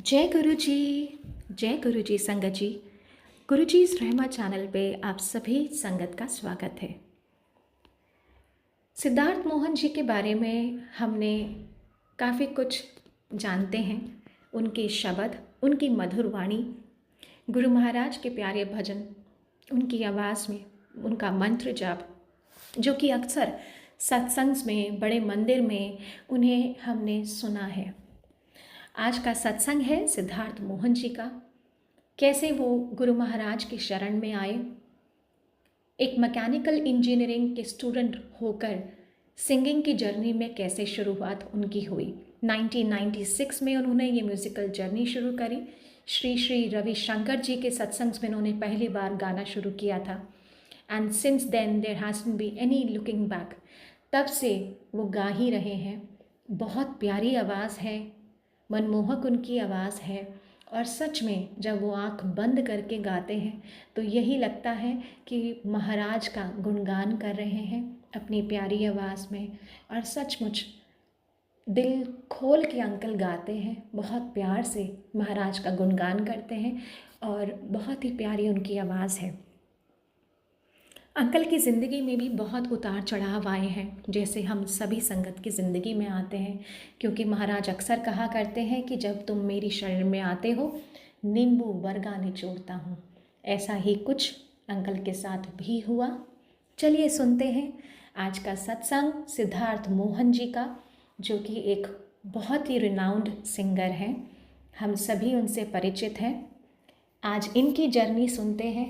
जय गुरु जी संगत जी। गुरु जी रहमा चैनल पे आप सभी संगत का स्वागत है। सिद्धार्थ मोहन जी के बारे में हमने काफ़ी कुछ जानते हैं। उनके शब्द, उनकी मधुर वाणी, गुरु महाराज के प्यारे भजन, उनकी आवाज़ में उनका मंत्र जाप, जो कि अक्सर सत्संग में, बड़े मंदिर में उन्हें हमने सुना है। आज का सत्संग है सिद्धार्थ मोहन जी का। कैसे वो गुरु महाराज की शरण में आए, एक मैकेनिकल इंजीनियरिंग के स्टूडेंट होकर सिंगिंग की जर्नी में कैसे शुरुआत उनकी हुई। 1996 में उन्होंने ये म्यूज़िकल जर्नी शुरू करी। श्री श्री रविशंकर जी के सत्संग में उन्होंने पहली बार गाना शुरू किया था। And since then there hasn't be any looking back. तब से वो गा ही रहे हैं। बहुत प्यारी आवाज़ है, मनमोहक उनकी आवाज़ है, और सच में जब वो आँख बंद करके गाते हैं तो यही लगता है कि महाराज का गुणगान कर रहे हैं अपनी प्यारी आवाज़ में। और सचमुच दिल खोल के अंकल गाते हैं, बहुत प्यार से महाराज का गुणगान करते हैं और बहुत ही प्यारी उनकी आवाज़ है। अंकल की ज़िंदगी में भी बहुत उतार चढ़ाव आए हैं, जैसे हम सभी संगत की ज़िंदगी में आते हैं, क्योंकि महाराज अक्सर कहा करते हैं कि जब तुम मेरी शरण में आते हो, नींबू बरगा निचोड़ता हूँ। ऐसा ही कुछ अंकल के साथ भी हुआ। चलिए सुनते हैं आज का सत्संग सिद्धार्थ मोहन जी का, जो कि एक बहुत ही रिनाउंड सिंगर हैं। हम सभी उनसे परिचित हैं। आज इनकी जर्नी सुनते हैं,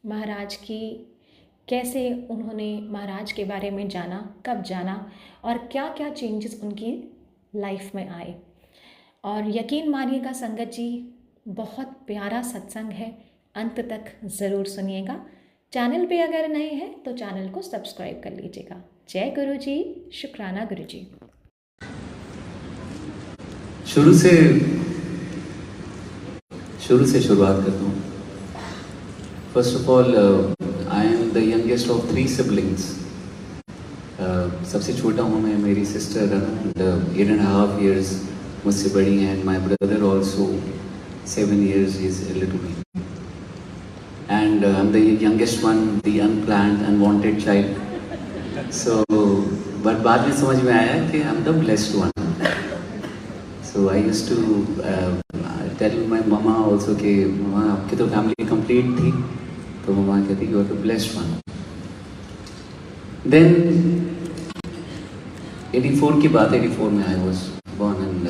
महाराज की, कैसे उन्होंने महाराज के बारे में जाना, कब जाना और क्या क्या चेंजेस उनकी लाइफ में आए। और यकीन मानिएगा संगत जी, बहुत प्यारा सत्संग है, अंत तक ज़रूर सुनिएगा। चैनल पे अगर नए हैं तो चैनल को सब्सक्राइब कर लीजिएगा। जय गुरु जी, शुक्राना गुरु जी। शुरू से शुरुआत करता हूँ। First of all, I am the youngest of 3 siblings. सबसे छोटा हूँ मैं। मेरी सिस्टर 8.5 years मुझसे बड़ी हैं, and my brother also 7 years, he is elder to me. And I'm the youngest one, the unplanned, unwanted child. So, but बाद में समझ में आया कि I'm the blessed one. So I used to tell my mama also कि mama आपकी तो family complete थी, तो ममा कहती you are the blessed one. Then 84 की बात, 84 में आई वाज बोर्न, एंड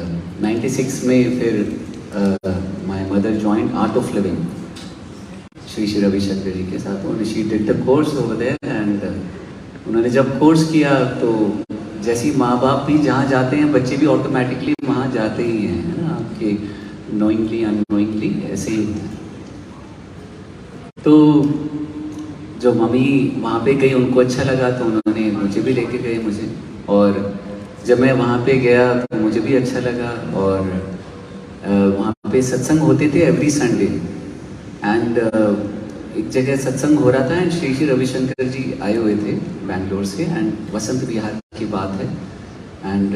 96 में फिर my mother joined Art of Living Shri Shri Ravishankar ji के साथ। उन्होंने she did the course over there, and उन्होंने जब कोर्स किया तो जैसे माँ बाप भी जहाँ जाते हैं बच्चे भी ऑटोमेटिकली वहाँ जाते ही हैं, है ना, आपके नोइंगली अननोइंगली ऐसे ही होता है। तो जो मम्मी वहाँ पे गई उनको अच्छा लगा, तो उन्होंने मुझे भी लेके गए मुझे, और जब मैं वहाँ पे गया तो मुझे भी अच्छा लगा। और वहाँ पे सत्संग होते थे एवरी संडे, एंड एक जगह सत्संग हो रहा था, एंड श्री श्री रविशंकर जी आए हुए थे बैंगलोर से, एंड वसंत विहार की बात है, एंड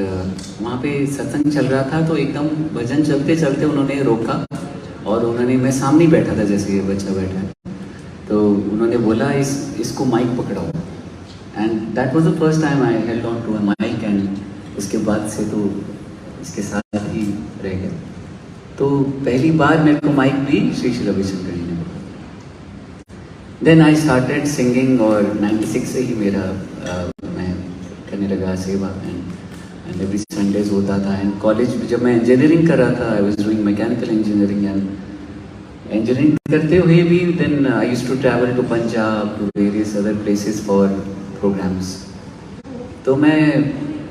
वहाँ पे सत्संग चल रहा था। तो एकदम भजन चलते चलते उन्होंने रोका, और उन्होंने, मैं सामने बैठा था जैसे ये बच्चा बैठा है, तो उन्होंने बोला इसको माइक पकड़ाओ, and that was the first time I held on to a mic, and उसके बाद से तो इसके साथ ही रह गया। तो पहली बार मेरे को माइक भी श्री श्री रविशंकर जी ने। देन आई स्टार्टेड सिंगिंग, और 96 से ही मेरा मैं करने लगा सेवा, एंड एवरी संडेज होता था। एंड कॉलेज जब मैं इंजीनियरिंग कर रहा था, I was doing mechanical engineering, and engineering करते हुए भी then I used to travel to Punjab, to various other places for programs. तो मैं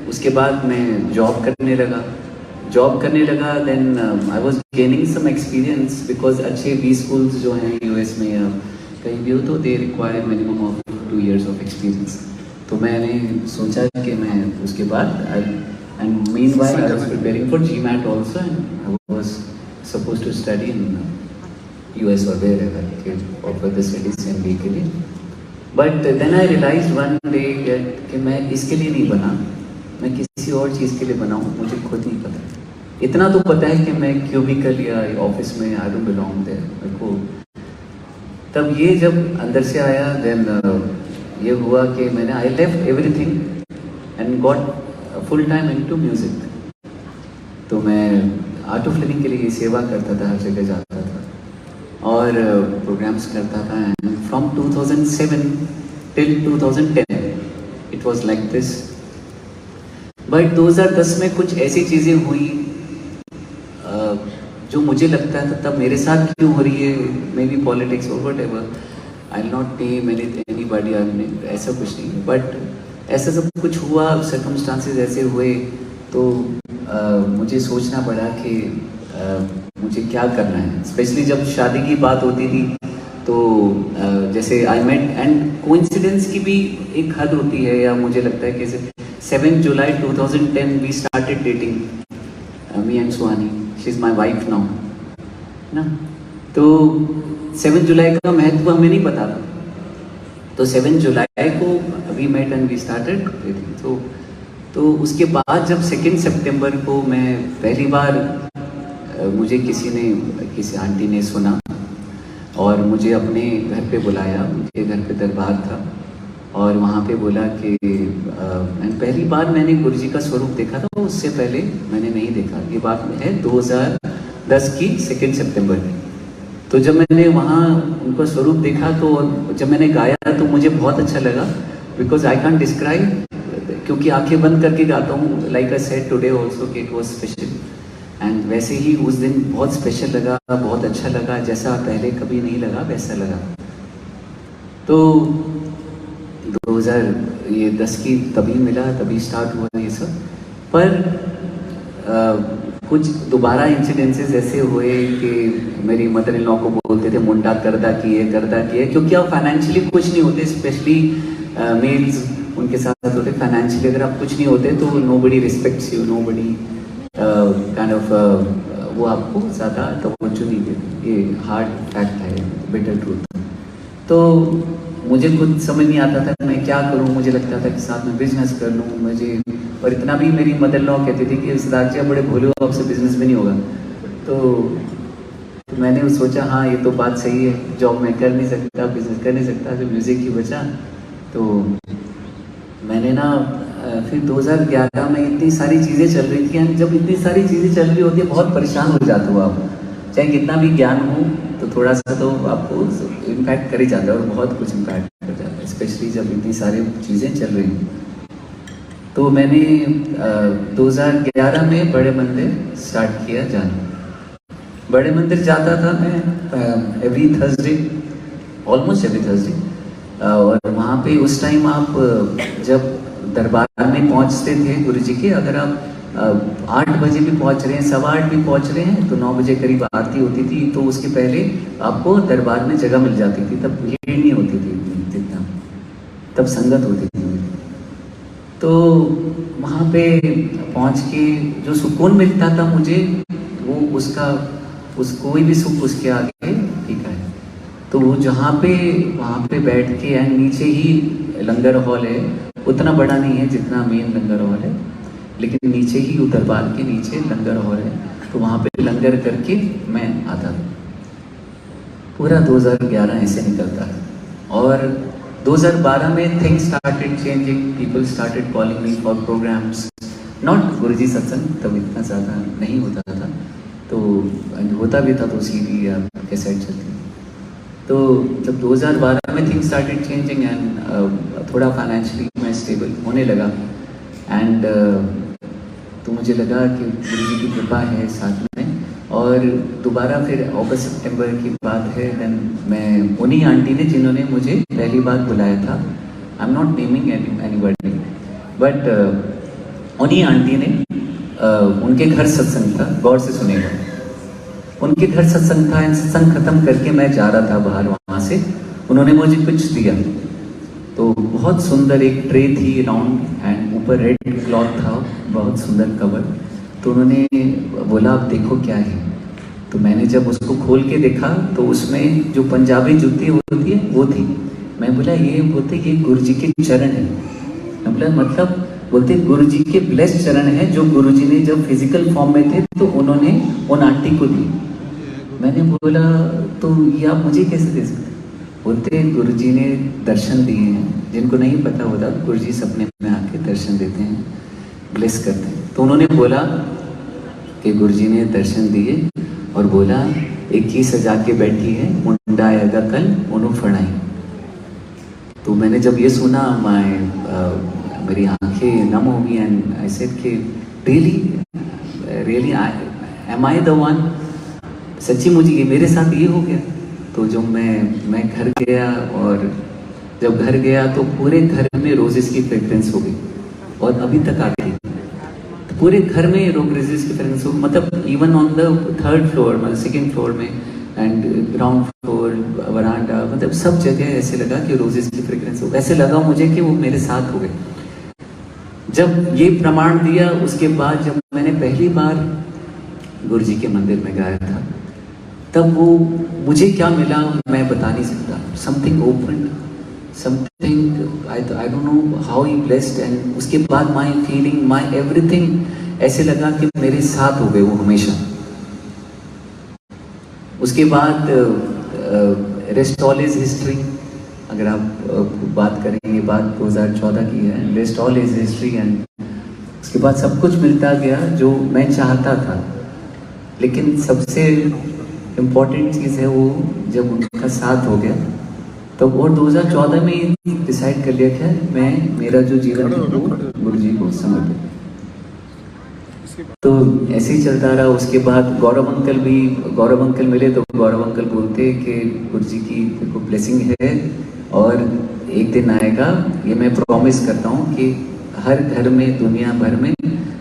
उसके बाद मैं जॉब करने लगा। Then I was gaining some experience, because अच्छे बी स्कूल्स जो हैं यूएस में या कहीं भी हो, तो they require minimum of 2 years of experience. तो मैंने सोचा कि मैं उसके बाद, and meanwhile I was preparing for GMAT also, and I was supposed to study in US or wherever के ऑफर द स्टडीज MBA के लिए। But then I realise one day कि मैं इसके लिए नहीं बना, मैं किसी और चीज़ के लिए बना हूँ, मुझे खुद नहीं पता। इतना तो पता है कि मैं क्यूबिकल या ऑफिस में आई डोंट बिलोंग देयर मेरे को। तब ये जब अंदर से आया देन ये हुआ कि मैंने I left everything and got full time into music. तो मैं आर्ट ऑफ लिविंग के लिए सेवा करता था, हर जगह जाता था और प्रोग्राम्स करता था। And from 2007 till 2010 it was like this. But 2010 में कुछ ऐसी चीज़ें हुई जो मुझे लगता था तब मेरे साथ क्यों हो रही है, मे बी पॉलिटिक्स और what ever, I will not name anybody, ऐसा कुछ नहीं है। बट ऐसा सब कुछ हुआ, सर्कमस्टांसेस ऐसे हुए तो मुझे सोचना पड़ा कि मुझे क्या करना है। स्पेशली जब शादी की बात होती थी तो जैसे आई मेट एंड कोइंसिडेंस की भी एक हद होती है, या मुझे लगता है कि 7 जुलाई 2010 we started dating me and Suhani, she is my wife now ना। तो 7 जुलाई का महत्व हमें नहीं पता था, तो 7 जुलाई को we met and we started dating. तो उसके बाद जब 2 सितंबर को मैं पहली बार मुझे किसी आंटी ने सुना और मुझे अपने घर पे बुलाया, मुझे घर पे दरबार था और वहाँ पे बोला कि पहली बार मैंने गुरुजी का स्वरूप देखा था, उससे पहले मैंने नहीं देखा। ये बात है 2010 की 2 सितंबर की। तो जब मैंने वहाँ उनका स्वरूप देखा तो जब मैंने गाया तो मुझे बहुत अच्छा लगा, बिकॉज आई कैन डिस्क्राइब, क्योंकि आंखें बंद करके गाता हूँ। Like I said today also कि इट वाज स्पेशल, एंड वैसे ही उस दिन बहुत स्पेशल लगा, बहुत अच्छा लगा, जैसा पहले कभी नहीं लगा वैसा लगा। तो 2010 की तभी मिला, तभी स्टार्ट हुआ ये सब। पर कुछ दोबारा इंसिडेंसेस ऐसे हुए कि मेरी मदर इन लॉ को बोलते थे मुंडा करदा किए, क्योंकि आप फाइनेंशियली कुछ नहीं होते, स्पेशली मेल्स उनके साथ होते फाइनेंशियली। अगर आप कुछ नहीं होते तो nobody respects you, nobody kind of वो आपको ज़्यादा तवज्जो नहीं देते। ये हार्ड फैक्ट है, बिटर ट्रूथ। तो मुझे खुद समझ नहीं आता था मैं क्या करूं। मुझे लगता था कि साथ में बिजनेस कर लूं मुझे, और इतना भी मेरी मदर लॉ कहती थी कि सिद्धार्थ जी आप बड़े भोले हो, आपसे बिजनेस भी नहीं होगा। तो मैंने सोचा हाँ ये तो बात सही है, जॉब मैं कर नहीं सकता, बिजनेस कर नहीं सकता, जो म्यूज़िक ही बचा। तो मैंने ना फिर 2011 में इतनी सारी चीज़ें चल रही थी, एंड जब इतनी सारी चीज़ें चल रही होती है बहुत परेशान हो जाते हो आप, चाहे कितना भी ज्ञान हो तो थोड़ा सा तो आपको इम्पैक्ट कर ही जाता है, और बहुत कुछ इम्पैक्ट कर जाता है, स्पेशली जब इतनी सारी चीज़ें चल रही हैं। तो मैंने 2011 में बड़े मंदिर स्टार्ट किया जाना। बड़े मंदिर जाता था मैं every Thursday, almost every Thursday. और वहाँ पे उस टाइम आप जब दरबार में पहुँचते थे गुरुजी के, अगर आप 8 बजे भी पहुँच रहे हैं, 8:15 भी पहुँच रहे हैं, तो 9 बजे करीब आरती होती थी, तो उसके पहले आपको दरबार में जगह मिल जाती थी। तब भीड़ नहीं होती थी जितना, तब संगत होती थी। तो वहाँ पे पहुँच के जो सुकून मिलता था मुझे, वो कोई भी सुख उसके आगे फीका है। तो वो वहाँ पे बैठ के, एंड नीचे ही लंगर हॉल है, उतना बड़ा नहीं है जितना मेन लंगर हॉल है, लेकिन नीचे ही दरबार के नीचे लंगर हॉल है। तो वहाँ पे लंगर करके मैं आता था। पूरा 2011 ऐसे निकलता था। और 2012 में things started changing, people started calling me for programmes, not Guruji satsang, तब इतना ज़्यादा नहीं होता था, तो होता भी था तो सीडी या कैसेट चलती। तो जब 2012 में थिंग्स स्टार्टेड चेंजिंग एंड थोड़ा फाइनेंशियली मैं स्टेबल होने लगा, एंड तो मुझे लगा कि गुरुजी की कृपा है साथ में। और दोबारा फिर अगस्त सितंबर की बात है, देन मैं उन्हीं आंटी ने जिन्होंने मुझे पहली बार बुलाया था, I am not naming anybody, but उन्हीं आंटी ने उनके घर सत्संग था, गौर से सुनेगा, उनके घर सत्संग था, सत्संग खत्म करके मैं जा रहा था बाहर, वहाँ से उन्होंने मुझे कुछ दिया। तो बहुत सुंदर एक ट्रे थी राउंड, एंड ऊपर रेड क्लॉथ था, बहुत सुंदर कवर। तो उन्होंने बोला आप देखो क्या है। तो मैंने जब उसको खोल के देखा तो उसमें जो पंजाबी जूती होती है वो थी। मैं बोला ये बोलते ये गुरुजी के चरण है। मैं बोला मतलब बोलते गुरु जी के ब्लेस्ड चरण है जो गुरु जी ने जब फिजिकल फॉर्म में थे तो उन्होंने उन आंटी को दी। मैंने बोला तो ये आप मुझे कैसे दे सकते? बोलते गुरु जी ने दर्शन दिए हैं, जिनको नहीं पता होता गुरु जी सपने में आके दर्शन देते हैं, ब्लेस करते हैं। तो उन्होंने बोला कि गुरु जी ने दर्शन दिए और बोला एक ही सजा के बैठी है, मुंडा आएगा कल उन्हों फड़ाई। तो मैंने जब ये सुना मेरी आंखें नम हो गई एंड आई सेड कि really am I the one, सच्ची मुझे ये मेरे साथ ये हो गया। तो जब मैं घर गया और जब घर गया तो पूरे घर में रोजेस की फ्रेग्रेंस हो गई और अभी तक आ गई। तो पूरे घर में रोजेस की फ्रेग्रेंस हो, मतलब even on the third floor, मतलब सेकेंड फ्लोर में एंड ग्राउंड फ्लोर, वरांडा, मतलब सब जगह ऐसे लगा कि रोजेस की फ्रेग्रेंस हो। ऐसे लगा मुझे कि वो मेरे साथ हो गए। जब ये प्रमाण दिया उसके बाद जब मैंने पहली बार गुरु जी के मंदिर में गया था तब वो मुझे क्या मिला मैं बता नहीं सकता। Something open, something I don't know how he blessed. And उसके बाद माय फीलिंग, माय एवरीथिंग ऐसे लगा कि मेरे साथ हो गए वो हमेशा। उसके बाद रेस्ट ऑल इज हिस्ट्री। अगर आप बात करेंगे, बात 2014 की है, rest all is history. And उसके बाद सब कुछ मिलता गया जो मैं चाहता था। लेकिन सबसे इम्पोर्टेंट चीज़ है वो जब उनका साथ हो गया तो और 2014 में डिसाइड कर लिया कि मैं मेरा जो जीवन है वो गुरु जी को समर्पित। तो ऐसे ही चलता रहा। उसके बाद गौरव अंकल मिले तो गौरव अंकल बोलते कि गुरु जी की देखो ब्लेसिंग है और एक दिन आएगा, ये मैं प्रॉमिस करता हूँ कि हर घर में दुनिया भर में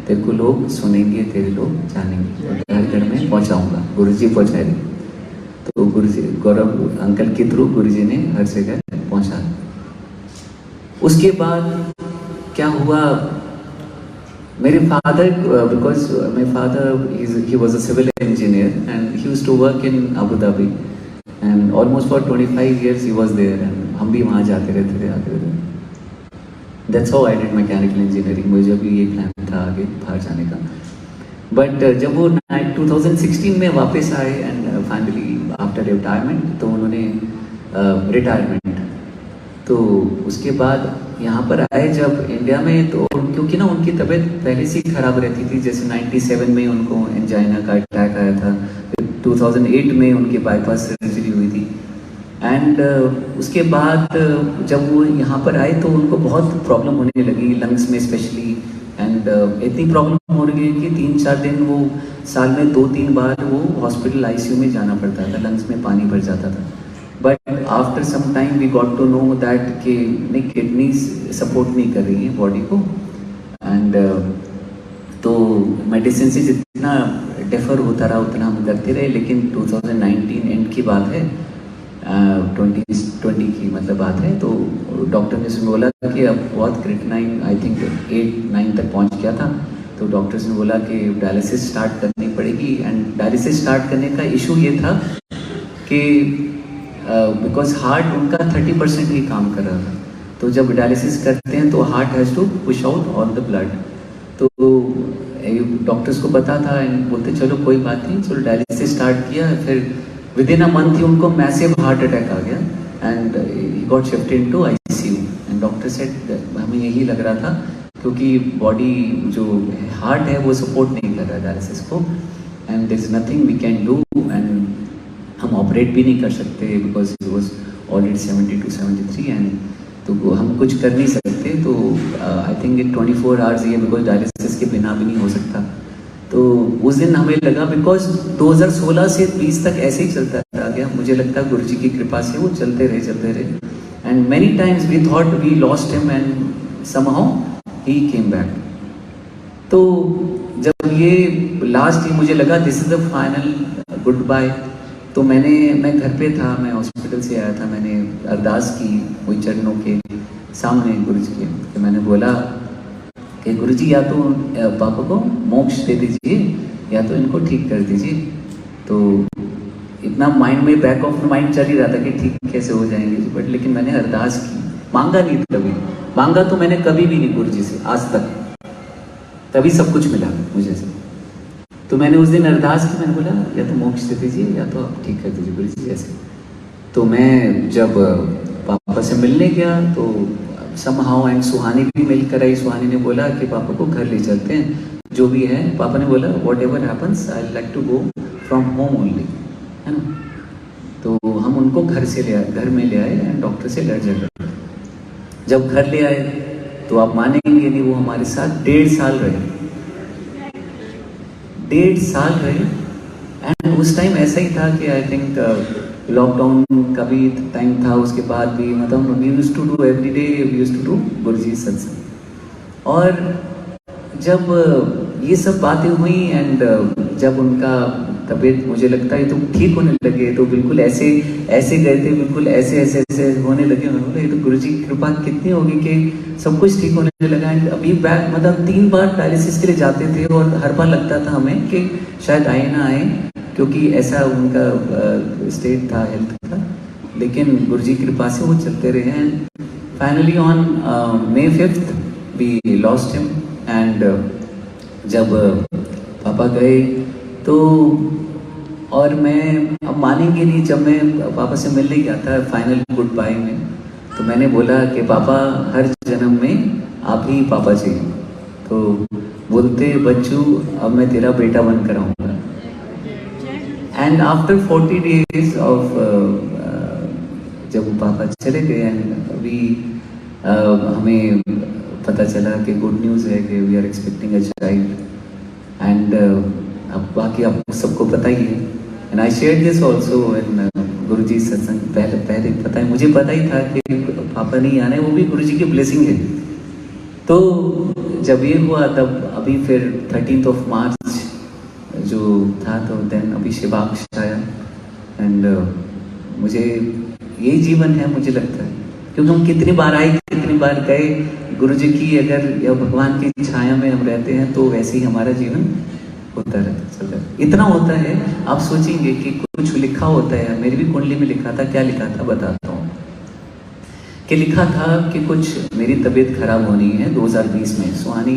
तेरे को लोग सुनेंगे, तेरे लोग जानेंगे और हर घर में पहुँचाऊँगा। गुरु जी पहुँचाए। तो गुरु जी गौरव अंकल के थ्रू गुरु जी ने हर जगह पहुँचा। उसके बाद क्या हुआ, मेरे father, because my father he was a civil engineer and he used to work in Abu Dhabi and almost for 25 years he was there and हम भी वहाँ जाते रहते थे, आते रहते। That's how I did mechanical engineering. मुझे भी ये प्लान था आगे बाहर जाने का। बट जब वो 2016 में वापस आए एंड फाइनली आफ्टर रिटायरमेंट, तो उन्होंने रिटायरमेंट, तो उसके बाद यहाँ पर आए जब इंडिया में, तो क्योंकि ना उनकी तबीयत पहले से ही खराब रहती थी। जैसे 97 में उनको एंजाइना का अटैक आया था, 2008 में उनकी बाईपास सर्जरी हुई थी। एंड उसके बाद जब वो यहाँ पर आए तो उनको बहुत प्रॉब्लम होने लगी लंग्स में स्पेशली। एंड इतनी प्रॉब्लम हो रही है कि 3-4 दिन वो साल में 2-3 बार वो हॉस्पिटल ICU में जाना पड़ता था, लंग्स में पानी भर जाता था। But after some time we got to know that कि नहीं, किडनीज सपोर्ट नहीं कर रही हैं बॉडी को। एंड तो मेडिसिन से जितना डिफर होता रहा उतना हम करते रहे। लेकिन 2019 एंड की बात है, 2020 की मतलब बात है, तो डॉक्टर ने बोला कि अब बहुत क्रिटिनाइन, आई थिंक 8-9 तक पहुंच गया था। तो डॉक्टर्स ने बोला कि डायलिसिस स्टार्ट करनी पड़ेगी। एंड डायलिसिस स्टार्ट करने का इशू ये था कि बिकॉज हार्ट उनका 30% ही काम कर रहा था। तो जब डायलिसिस करते हैं तो heart has to push out all the blood. तो डॉक्टर्स को पता था एंड बोलते चलो कोई बात नहीं, चलो डायलिसिस स्टार्ट किया। फिर विद इन अ मंथ ही उनको मैसिव हार्ट अटैक आ गया and he got shifted to ICU। And doctor said हमें यही लग रहा था क्योंकि बॉडी जो हार्ट है वो सपोर्ट नहीं कर रहा है डायलिसिस को and there is nothing we can do and हम ऑपरेट भी नहीं कर सकते because he was already 72-73 and तो हम कुछ कर नहीं सकते। तो आई थिंक 24 आवर्स ये बिकॉज डायलिसिस के बिना भी नहीं हो सकता। तो उस दिन हमें लगा बिकॉज 2016 से 20 तक ऐसे ही चलता रह गया। मुझे लगता है गुरु जी की कृपा से वो चलते रहे and many times we thought we lost him and somehow he came back. तो जब ये लास्ट ही मुझे लगा this is the final good bye, तो मैं घर पे था, मैं हॉस्पिटल से आया था, मैंने अरदास की वही चरणों के सामने गुरु जी के। तो मैंने बोला कि गुरु जी या तो पापा को मोक्ष दे दीजिए या तो इनको ठीक कर दीजिए। तो इतना माइंड में बैक ऑफ माइंड चल ही रहा था कि ठीक कैसे हो जाएंगे, बट लेकिन मैंने अरदास की, मांगा नहीं कभी, मांगा तो मैंने कभी भी नहीं गुरु जी से आज तक। तभी सब कुछ मिला मुझे से। तो मैंने उस दिन अरदास की, मैंने बोला या तो मोक्ष दे दीजिए या तो आप ठीक कर दीजिए गुरु जी ऐसे। तो मैं जब पापा से मिलने गया तो समहाउ एंड सुहानी भी मिलकर आई। सुहानी ने बोला कि पापा को घर ले चलते हैं, जो भी है। पापा ने बोला whatever happens I like to go from home only, है ना। तो हम उनको घर से ले आए, घर में ले आए एंड डॉक्टर से लड़ झगड़। जब घर ले आए तो आप मानेंगे नहीं, वो हमारे साथ 1.5 साल रहे, 1.5 साल रहे। एंड उस टाइम ऐसा ही था कि आई थिंक लॉकडाउन का भी टाइम था, उसके बाद भी मतलब we used to do every day, we used to do Guruji satsang. और जब ये सब बातें हुई एंड जब उनका तबीयत मुझे लगता है तो ठीक होने लगे, तो बिल्कुल ऐसे ऐसे गए थे, बिल्कुल ऐसे ऐसे ऐसे होने लगे। मैं बोला ये तो गुरुजी की कृपा कितनी होगी कि सब कुछ ठीक होने लगा। एंड अभी बैक मतलब 3 बार डायलिसिस के लिए जाते थे और हर बार लगता था हमें कि शायद आए ना आए, क्योंकि ऐसा उनका स्टेट था हेल्थ का। लेकिन गुरुजी की कृपा से वो चलते रहे हैं। Finally on May 5th we lost him. And जब पापा गए तो, और मैं अब मानेंगे नहीं, जब मैं पापा से मिलने गया था फाइनल गुड बाय में, तो मैंने बोला कि पापा हर जन्म में आप ही पापा चाहिए। तो बोलते बच्चू अब मैं तेरा बेटा बनकर आऊँगा। एंड आफ्टर 40 days ऑफ जब पापा चले गए एंड अभी हमें पता चला कि गुड न्यूज़ है कि we are expecting a child. And अब बाकी आपको सबको पता ही है। And I share this also in Guruji satsang. पहले पता है, मुझे पता ही था कि पापा नहीं आने, वो भी गुरुजी की ब्लेसिंग है। तो जब ये हुआ तब अभी फिर 13th of March जो था, तो देन अभी शिवाक्ष आया। एंड मुझे यही जीवन है मुझे लगता है, क्योंकि हम कितनी बार आए कितनी बार गए, गुरुजी की अगर या भगवान की छाया में हम रहते हैं तो वैसे ही हमारा जीवन होता रहता चलता है। इतना होता है आप सोचेंगे कि कुछ लिखा होता है, मेरी भी कुंडली में लिखा था। क्या लिखा था बताता हूँ। कि लिखा था कि कुछ मेरी तबीयत खराब होनी है 2020 में। सुहानी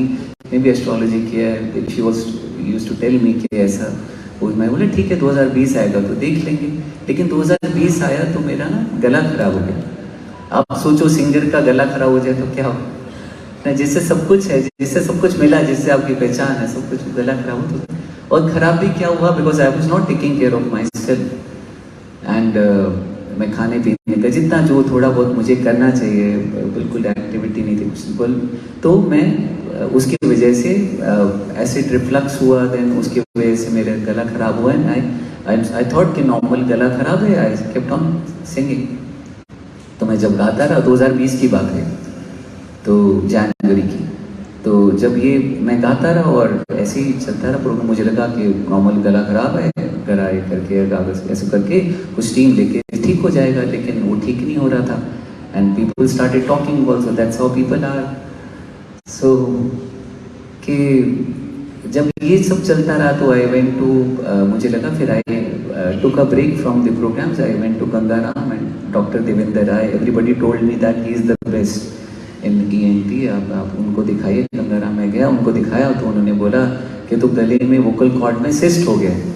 ने भी एस्ट्रोलॉजी किया है, she was used to tell me कि ऐसा। और मैं बोले ठीक है 2020 आएगा तो देख लेंगे। लेकिन 2020 आया तो मेरा ना गला खराब हो गया। आप सोचो सिंगर का गला खराब हो जाए तो क्या हो ना, जिससे सब कुछ है, जिससे सब कुछ मिला, जिससे आपकी पहचान है, सब कुछ गला खराब हो तो। और खराब भी क्या हुआ, because I was not taking care of my self. And मैं खाने पीने का जितना जो थोड़ा बहुत मुझे करना चाहिए, बिल्कुल एक्टिविटी नहीं थी कुछ। तो मैं उसकी वजह से एसिड रिफ्लक्स हुआ। देन उसकी वजह से मेरा गला खराब हुआ। एंड आई थॉट कि नॉर्मल गला खराब है। I kept on singing. तो मैं जब गाता रहा, 2020 की बात है, तो जनवरी की। तो जब ये मैं गाता रहा और ऐसे ही चलता रहा प्रोग्राम, मुझे लगा कि नॉर्मल गला खराब है, घर आए करके कागज ऐसे करके कुछ टीम लेके ठीक हो जाएगा। लेकिन वो ठीक नहीं हो रहा था। And people started talking also, that's how people are. So कि जब ये सब चलता रहा तो आई वेंट टू, मुझे लगा फिर I took a break from the programmes. I went to Gangaram and doctor Devendra Rai. Everybody told me that he is the best in ENT। आप उनको दिखाइए। गंगाराम में गया, उनको दिखाया तो उन्होंने बोला कि तो गले में वोकल कॉर्ड में सिस्ट हो गया है।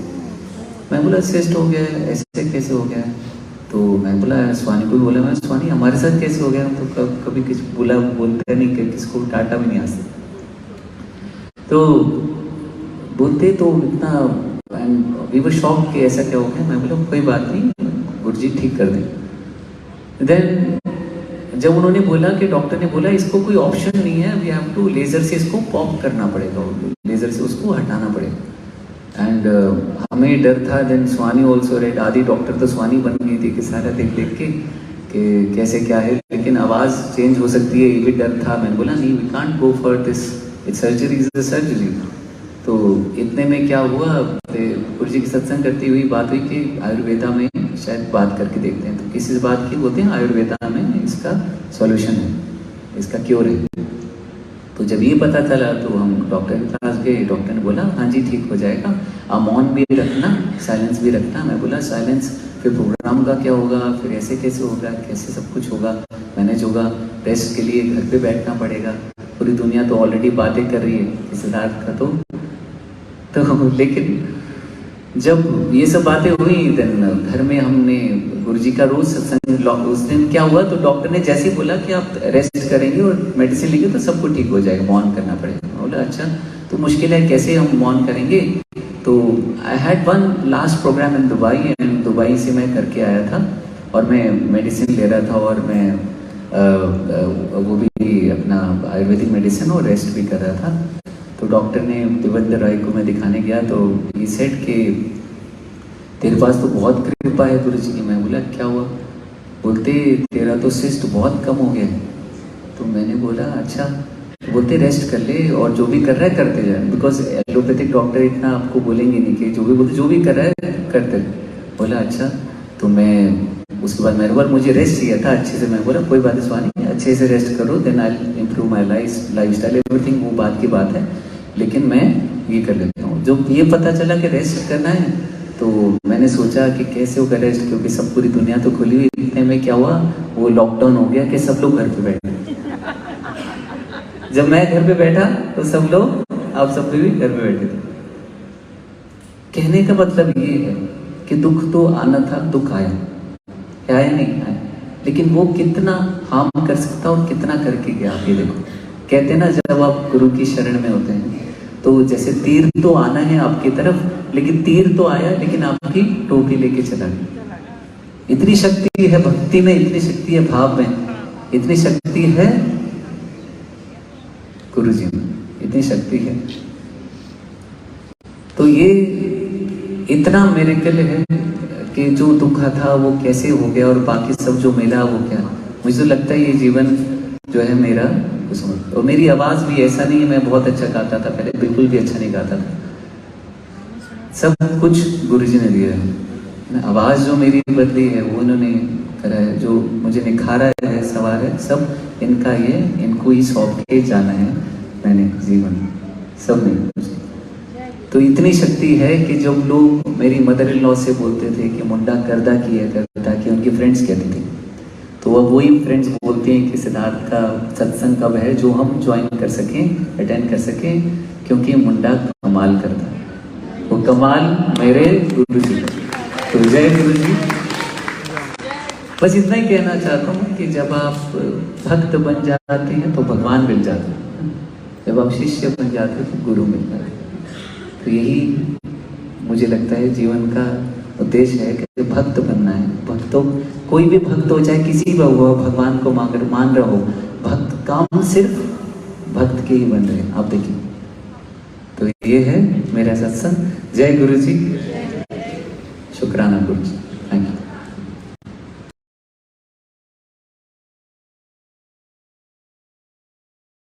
मैं बोला सिस्ट हो गया है, ऐसे कैसे हो गया है? तो मैं बोला स्वानी को बोला, मैं स्वानी हमारे साथ कैसे हो गया? हम तो कभी किसी बोलते नहीं कि किसको टाटा भी नहीं आते। तो बोलते तो इतना, एंड वी वर शॉक्ड कि ऐसा क्या हो गया। मैं बोला कोई बात नहीं, गुरुजी ठीक कर दें। देन जब उन्होंने बोला कि डॉक्टर ने बोला इसको कोई ऑप्शन नहीं है, वी हैव टू लेज़र से इसको पॉप करना पड़ेगा, लेज़र से उसको हटाना पड़ेगा। एंड हमें डर था। Then Swani also read. आधी डॉक्टर तो स्वानी बन गई थी कि सारा देख देख के कि कैसे क्या है, लेकिन आवाज़ चेंज हो सकती है, ये भी डर था। मैंने बोला नहीं, we can't go for this, it's surgery is a surgery. तो इतने में क्या हुआ, गुरुजी की सत्संग करती हुई बात हुई कि आयुर्वेदा में शायद बात करके देखते हैं। तो किसी से बात की, बोलते हैं आयुर्वेदा में इसका सॉल्यूशन है, इसका क्योर है। तो जब ये पता चला तो हम डॉक्टर के पास गए। डॉक्टर ने बोला हाँ जी ठीक हो जाएगा, आप मौन भी रखना, साइलेंस भी रखना। मैं बोला साइलेंस, फिर प्रोग्राम का क्या होगा, फिर ऐसे कैसे होगा, कैसे सब कुछ होगा, मैनेज होगा, टेस्ट के लिए घर पे बैठना पड़ेगा। पूरी दुनिया तो ऑलरेडी बातें कर रही है सिद्धार्थ का तो लेकिन जब ये सब बातें हुई देन घर में हमने गुरुजी का रोज सत्संग, उस दिन क्या हुआ तो डॉक्टर ने जैसे ही बोला कि आप रेस्ट करेंगे और मेडिसिन लेंगे तो सब कुछ ठीक हो जाएगा, मौन करना पड़ेगा। बोला अच्छा तो मुश्किल है, कैसे हम मौन करेंगे। तो I had one last programme in Dubai and Dubai से मैं करके आया था और मैं मेडिसिन ले रहा था और मैं वो भी अपना आयुर्वेदिक मेडिसिन और रेस्ट भी कर रहा था। तो डॉक्टर ने देवेंद्र राय को मैं दिखाने गया तो ये सेट कि तेरे पास तो बहुत कृपा है गुरुजी की। मैं बोला क्या हुआ? बोलते तेरा तो सिस्ट बहुत कम हो गया है। तो मैंने बोला अच्छा। बोलते रेस्ट कर ले और जो भी कर रहा है करते जाए, बिकॉज एलोपैथिक डॉक्टर इतना आपको बोलेंगे नहीं कि जो भी बोलते जो भी कर रहा है करते। बोला अच्छा। तो मैं उसके बाद मेरे बोला मुझे रेस्ट चाहिए था अच्छे से। मैं बोला कोई बात नहीं, अच्छे से रेस्ट करो, then I improve my lifestyle everything, वो बात की बात है, लेकिन मैं ये कर लेता हूँ। जब ये पता चला कि रेस्ट करना है तो मैंने सोचा कि कैसे होगा रेस्ट, क्योंकि सब पूरी दुनिया तो खुली हुई। इतने में क्या हुआ, वो लॉकडाउन हो गया कि सब लोग घर पे बैठे। जब मैं घर पे बैठा तो सब लोग, आप सब भी घर पे बैठे थे। कहने का मतलब ये है कि दुख तो आना था, दुख आया नहीं आया, लेकिन वो कितना हार्म कर सकता और कितना करके गया आप ये देखो। कहते हैं ना जब आप गुरु की शरण में होते हैं तो जैसे तीर तो आना है आपकी तरफ, लेकिन तीर तो आया लेकिन आपकी टोपी लेके चला गया। इतनी शक्ति है भक्ति में, इतनी शक्ति है भाव में, इतनी शक्ति है गुरु जी में, इतनी शक्ति है। तो ये इतना मिरेकल है कि जो दुखा था वो कैसे हो गया और बाकी सब जो मिला वो क्या। मुझे तो लगता है ये जीवन जो है मेरा किस्मत। और मेरी आवाज़ भी ऐसा नहीं है मैं बहुत अच्छा गाता था पहले, बिल्कुल भी अच्छा नहीं गाता था। सब कुछ गुरुजी ने दिया है। आवाज़ जो मेरी बदली है वो उन्होंने करा है, जो मुझे निखारा है, सवार है, सब इनका ये, इनको ही सौंप के जाना है मैंने जीवन, सब नहीं। तो इतनी शक्ति है कि जब लोग मेरी मदर इन लॉ से बोलते थे कि मुंडा करदा की है, करदा की, उनकी फ्रेंड्स कहती थी, तो अब वही फ्रेंड्स बोलते हैं कि सिद्धार्थ का सत्संग कब है जो हम ज्वाइन कर सकें, अटेंड कर सकें, क्योंकि मुंडा कमाल करता है। वो कमाल मेरे गुरु जी। तो जय गुरु जी। बस इतना ही कहना चाहता हूँ कि जब आप भक्त बन जाते हैं तो भगवान मिल जाते हैं, जब आप शिष्य बन जाते हैं तो गुरु मिल जाते हैं। तो यही मुझे लगता है जीवन का उद्देश्य है कि भक्त बनना है। भक्तों, कोई भी भक्त हो, चाहे किसी भी हो, भगवान को मान रहा हो, भक्त काम सिर्फ भक्त के ही बन रहे हैं। आप देखिए, तो ये है मेरा सत्संग। जय गुरु जी, शुक्राना गुरु जी, थैंक यू।